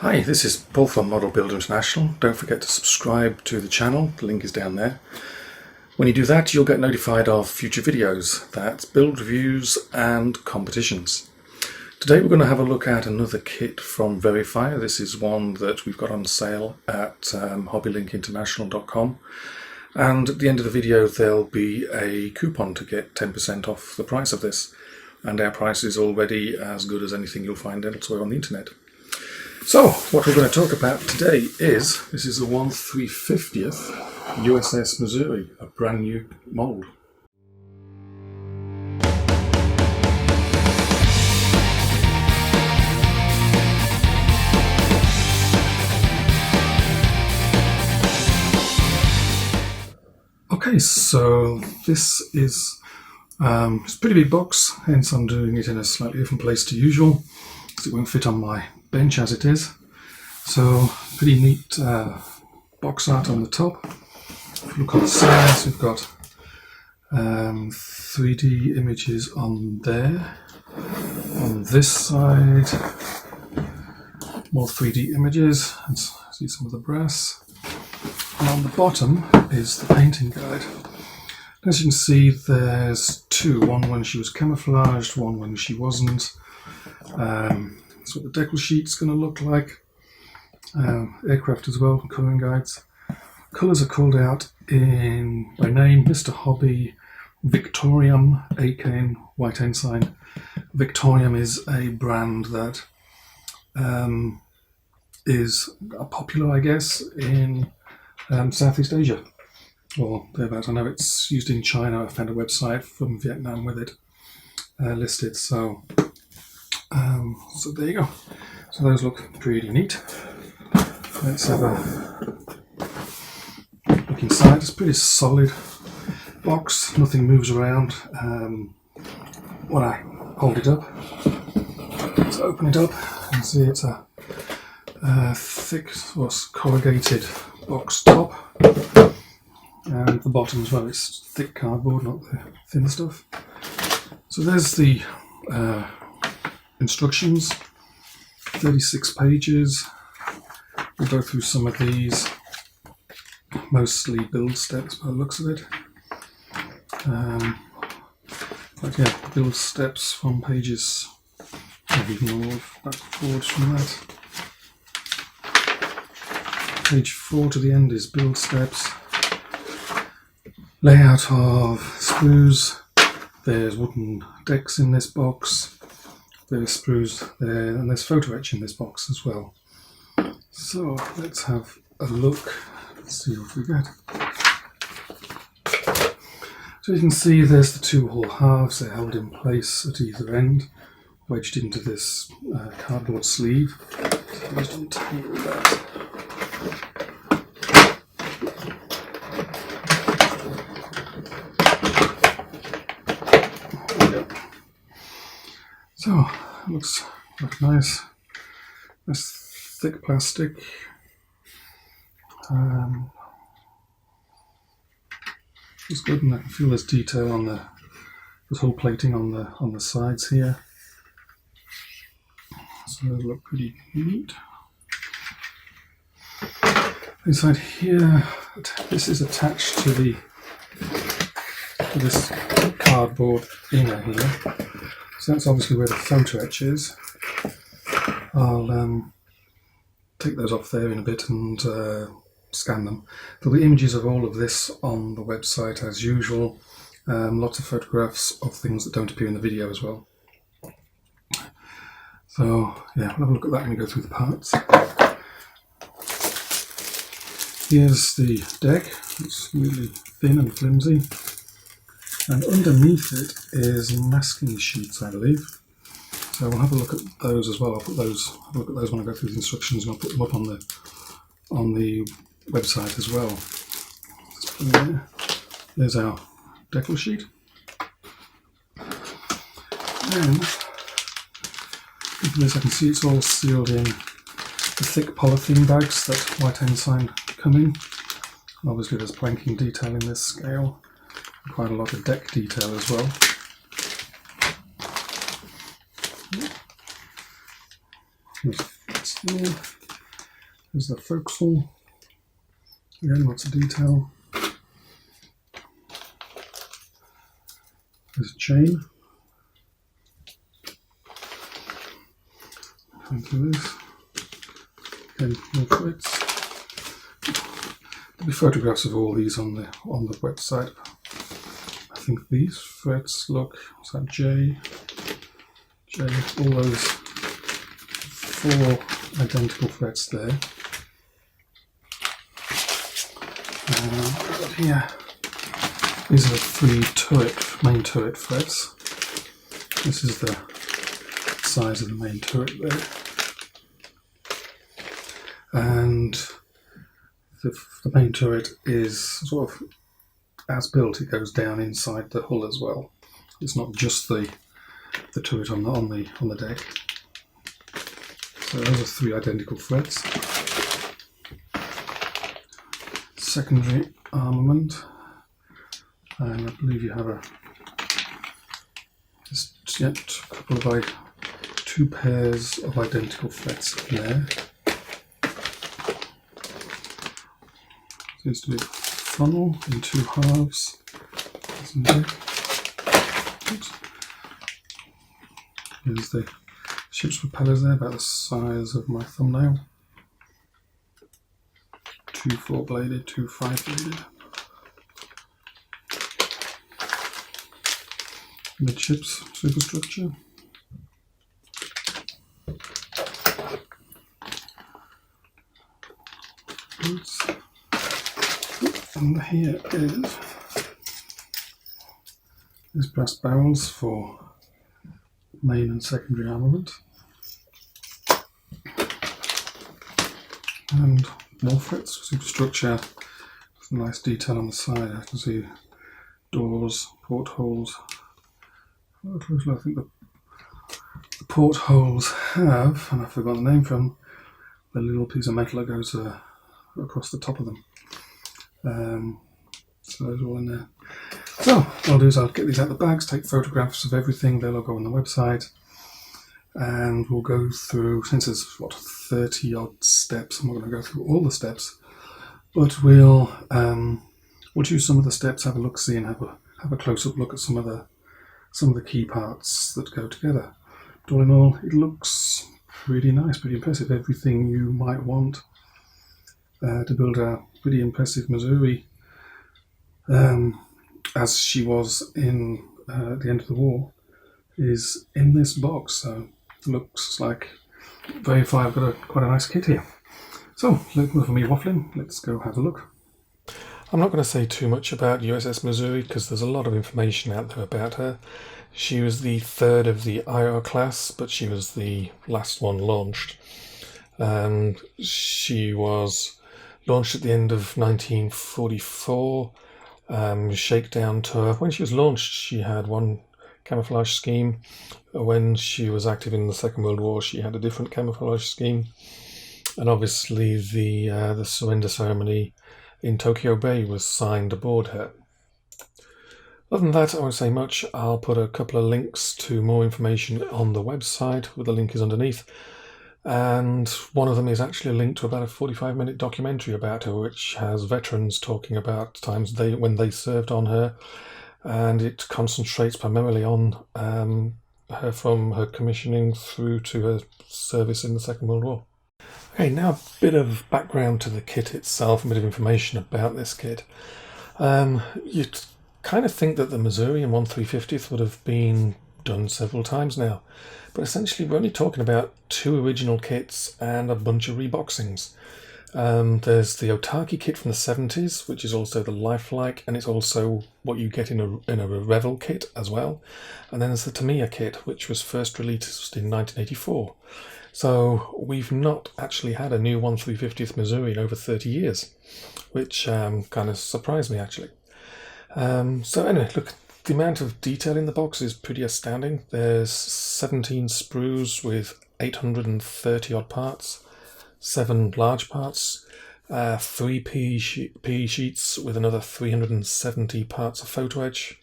Hi, this is Paul from Model Builder International. Don't forget to subscribe to the channel, the link is down there. When you do that, you'll get notified of future videos, that's build reviews and competitions. Today we're going to have a look at another kit from VeryFire. This is one that we've got on sale at hobbylinkinternational.com, and at the end of the video there'll be a coupon to get 10% off the price of this, and our price is already as good as anything you'll find elsewhere on the internet. So, what we're going to talk about today is, this is the 1/350th Uss Missouri, a brand new mould. Okay, so this is it's a pretty big box, hence I'm doing it in a slightly different place to usual, because it won't fit on my bench as it is. So pretty neat box art on the top. If you look on the sides, we've got 3D images on there. On this side, more 3D images, and see some of the brass. And on the bottom is the painting guide. As you can see, there's two, one when she was camouflaged, one when she wasn't. That's what the decal sheet's going to look like. Aircraft as well, colouring guides. Colours are called out by name: Mr. Hobby, Victorium, AK in white ensign. Victorium is a brand that is popular, I guess, in Southeast Asia, or thereabouts. I know it's used in China. I found a website from Vietnam with it listed, so there you go. So those look pretty neat. Let's have a look inside. It's a pretty solid box, nothing moves around. When I hold it up, let's open it up and see it's a thick, corrugated box top, and the bottom as well, it's thick cardboard, not the thin stuff. So there's the instructions, 36 pages. We'll go through some of these, mostly build steps by the looks of it. But yeah, build steps from pages, maybe more backwards from that. Page 4 to the end is build steps. Layout of sprues. There's wooden decks in this box. There's sprues there, and there's photo etch in this box as well. So let's have a look. Let's see what we get. So you can see there's the two whole halves. They're held in place at either end, wedged into this cardboard sleeve. So I'll just untangle that. So it looks nice. Nice thick plastic. It's good, and I can feel there's detail on this whole plating on the sides here. So those look pretty neat. Inside here, this is attached to this cardboard inner here. So that's obviously where the photo etch is. I'll take those off there in a bit and scan them. There'll be images of all of this on the website as usual. Lots of photographs of things that don't appear in the video as well. So yeah, we'll have a look at that when we go through the parts. Here's the deck. It's really thin and flimsy. And underneath it is masking sheets, I believe. So we'll have a look at those as well. Have a look at those when I go through the instructions, and I'll put them up on the website as well. Just put them there. There's our decal sheet. And look at this, I can see it's all sealed in the thick polythene bags that white ensign come in. Obviously there's planking detail in this scale. Quite a lot of deck detail as well. There's the forecastle. Again, lots of detail. There's a chain. Into this. Again, more threads. There'll be photographs of all these on the website. I think these threads look, what's that, J, all those 4 identical threads there. Here, these are the 3 main turret threads. This is the size of the main turret there. And the main turret is sort of, as built, it goes down inside the hull as well. It's not just the turret on the deck. So those are 3 identical threads. Secondary armament, and I believe you have a couple of 2 pairs of identical threads in there. Seems to be a funnel in 2 halves. Here's the ship's propellers there, about the size of my thumbnail. 2 4-bladed, 2 5-bladed. Midships superstructure. And here is brass barrels for main and secondary armament. And more threads, superstructure. Some nice detail on the side. I can see doors, portholes. I think the portholes have, and I've forgotten the name from, the little piece of metal that goes across the top of them. So those are all in there. So what I'll do is I'll get these out of the bags, take photographs of everything. They'll all go on the website, and we'll go through, since there's 30 odd steps. I'm not going to go through all the steps, but we'll choose some of the steps, have a look, see, and have a close-up look at some of the key parts that go together. But all in all, it looks pretty nice, pretty impressive. Everything you might want to build a pretty impressive Missouri, as she was in at the end of the war, is in this box. So it looks like VeryFire have got quite a nice kit here. So, enough of me waffling, let's go have a look. I'm not going to say too much about USS Missouri because there's a lot of information out there about her. She was the 3rd of the IR class, but she was the last one launched. She was launched at the end of 1944. Shakedown tour. When she was launched, she had one camouflage scheme. When she was active in the Second World War, she had a different camouflage scheme. And obviously the surrender ceremony in Tokyo Bay was signed aboard her. Other than that, I won't say much. I'll put a couple of links to more information on the website, where the link is underneath. And one of them is actually a link to about a 45-minute documentary about her, which has veterans talking about times when they served on her, and it concentrates primarily on her from her commissioning through to her service in the Second World War. Okay, now a bit of background to the kit itself, a bit of information about this kit. You'd kind of think that the Missouri and 1/350th would have been done several times now, but essentially we're only talking about 2 original kits and a bunch of reboxings. There's the Otaki kit from the 70s, which is also the lifelike, and it's also what you get in a Revel kit as well. And then there's the Tamiya kit, which was first released in 1984. So we've not actually had a new 1/350th Missouri in over 30 years, which kind of surprised me actually. So anyway, look, the amount of detail in the box is pretty astounding. There's 17 sprues with 830 odd parts, 7 large parts, 3 PE sheets with another 370 parts of photo edge,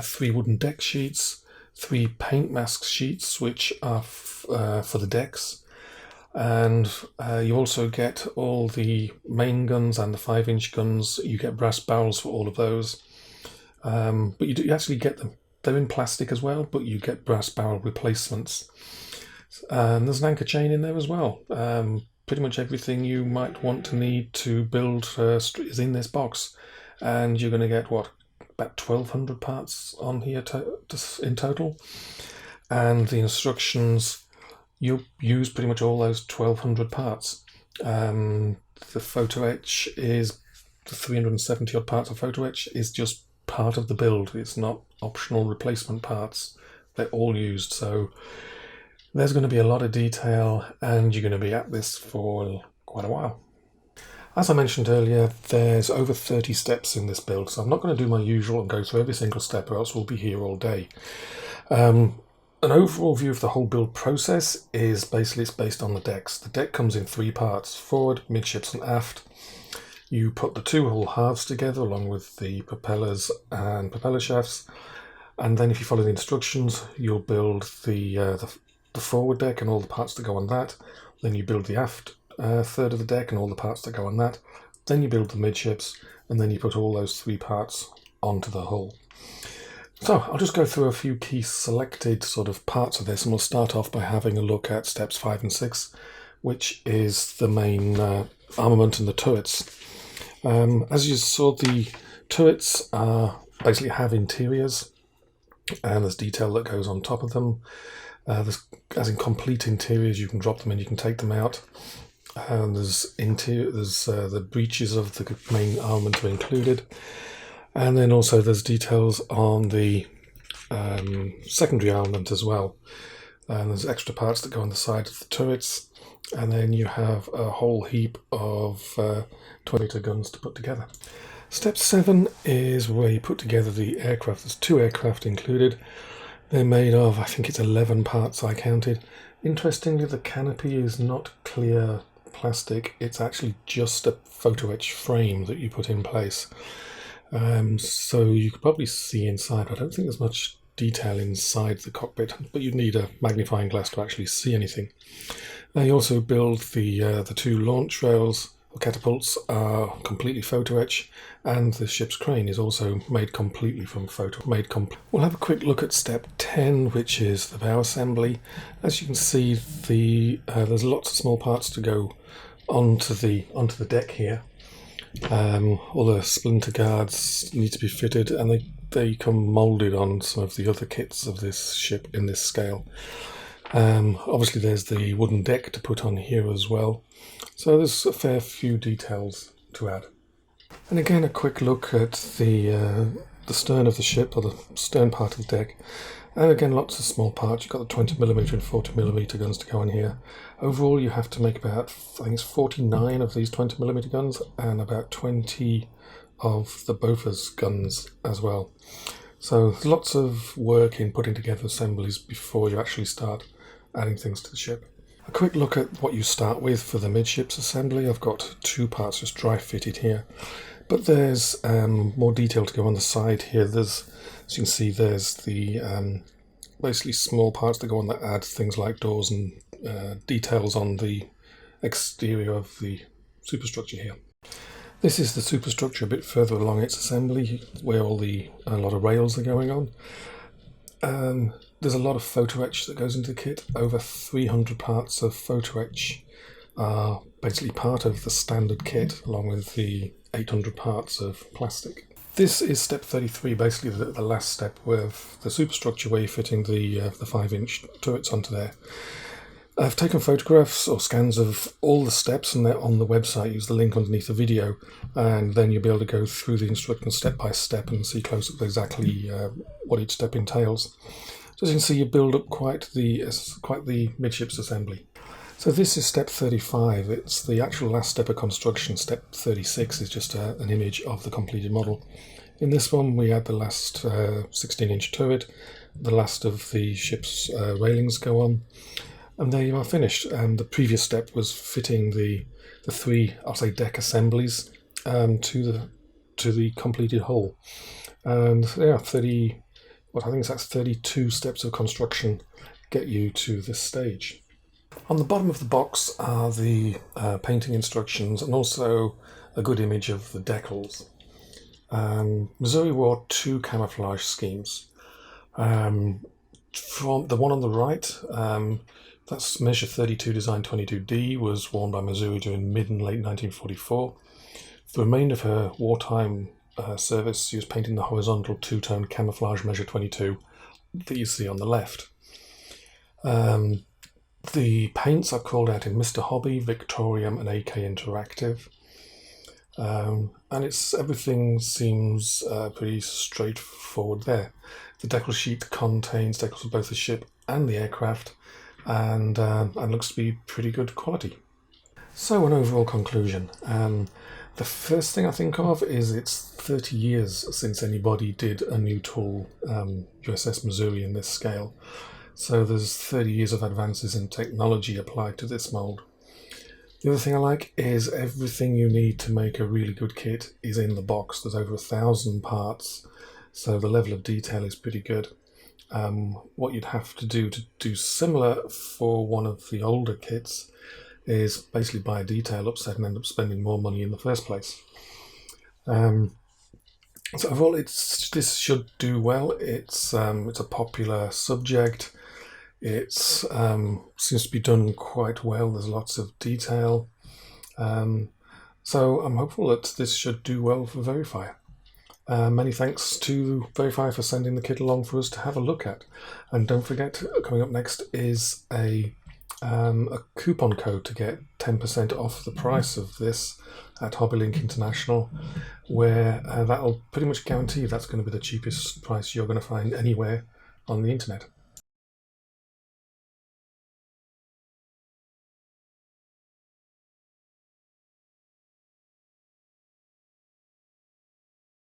3 wooden deck sheets, 3 paint mask sheets which are for the decks, And you also get all the main guns and the 5-inch guns. You get brass barrels for all of those. But you actually get them. They're in plastic as well, but you get brass barrel replacements. And there's an anchor chain in there as well. Pretty much everything you might want to need to build is in this box. And you're going to get, what, about 1,200 parts on here in total. And the instructions, you use pretty much all those 1,200 parts. The photo etch is, the 370 odd parts of photo etch is just part of the build. It's not optional replacement parts. They're all used. So there's going to be a lot of detail, and you're going to be at this for quite a while. As I mentioned earlier, there's over 30 steps in this build, so I'm not going to do my usual and go through every single step, or else we'll be here all day. An overall view of the whole build process is basically, it's based on the decks. The deck comes in 3 parts: forward, midships and aft. You put the 2 whole halves together along with the propellers and propeller shafts, and then if you follow the instructions, you'll build the forward deck and all the parts that go on that. Then you build the aft third of the deck and all the parts that go on that. Then you build the midships, and then you put all those 3 parts onto the hull. So I'll just go through a few key selected sort of parts of this, and we'll start off by having a look at steps 5 and 6, which is the main armament and the turrets. As you saw, the turrets basically have interiors, and there's detail that goes on top of them. As in complete interiors, you can drop them in, you can take them out. There's the breeches of the main armament are included, and then also there's details on the secondary armament as well. And there's extra parts that go on the side of the turrets, and then you have a whole heap of 20-meter guns to put together. Step 7 is where you put together the aircraft. There's 2 aircraft included. They're made of, I think it's 11 parts I counted. Interestingly, the canopy is not clear plastic. It's actually just a photo etch frame that you put in place. So you could probably see inside. I don't think there's much detail inside the cockpit, but you'd need a magnifying glass to actually see anything. They also build the 2 launch rails. The catapults are completely photo etch, and the ship's crane is also made completely from We'll have a quick look at step 10, which is the bow assembly. As you can see, there's lots of small parts to go onto the deck here. All the splinter guards need to be fitted, and they come moulded on some of the other kits of this ship in this scale. Obviously there's the wooden deck to put on here as well. So there's a fair few details to add. And again, a quick look at the stern of the ship, or the stern part of the deck. And again, lots of small parts. You've got the 20mm and 40mm guns to go in here. Overall, you have to make about, I think it's 49 of these 20mm guns, and about 20 of the Bofors guns as well. So there's lots of work in putting together assemblies before you actually start adding things to the ship. A quick look at what you start with for the midships assembly. I've got 2 parts just dry fitted here, but there's more detail to go on the side here. As you can see, there's the basically small parts that go on that add things like doors and details on the exterior of the superstructure here. This is the superstructure a bit further along its assembly, where a lot of rails are going on. There's a lot of photo etch that goes into the kit. Over 300 parts of photo etch are basically part of the standard kit, along with the 800 parts of plastic. This is step 33, basically the last step with the superstructure, where you're fitting the 5-inch turrets onto there. I've taken photographs or scans of all the steps, and they're on the website. Use the link underneath the video, and then you'll be able to go through the instructions step by step and see close up exactly what each step entails. So as you can see, you build up quite the midships assembly. So this is step 35. It's the actual last step of construction. Step 36 is just an image of the completed model. In this one, we had the last 16-inch turret. The last of the ship's railings go on. And there you are, finished. And the previous step was fitting the 3, I'll say, deck assemblies to the completed hull. And yeah, I think that's 32 steps of construction get you to this stage. On the bottom of the box are the painting instructions and also a good image of the decals. Missouri wore two camouflage schemes. From the one on the right, that's measure 32 design 22D, was worn by Missouri during mid and late 1944. For the remainder of her wartime service, she was painting the horizontal two-tone camouflage measure 22 that you see on the left. The paints are called out in Mr. Hobby, Victorium and AK Interactive. And everything seems pretty straightforward there. The decal sheet contains decals of both the ship and the aircraft, and looks to be pretty good quality. So, an overall conclusion. The first thing I think of is it's 30 years since anybody did a new tool, USS Missouri, in this scale. So there's 30 years of advances in technology applied to this mould. The other thing I like is everything you need to make a really good kit is in the box. There's over 1,000 parts, so the level of detail is pretty good. What you'd have to do similar for one of the older kits is basically buy a detail upset and end up spending more money in the first place. So overall, this should do well. It's a popular subject. It seems to be done quite well. There's lots of detail. So I'm hopeful that this should do well for VeryFire. Many thanks to VeryFire for sending the kit along for us to have a look at. And don't forget, coming up next is a coupon code to get 10% off the price of this at HobbyLink International, where that'll pretty much guarantee that's going to be the cheapest price you're going to find anywhere on the internet.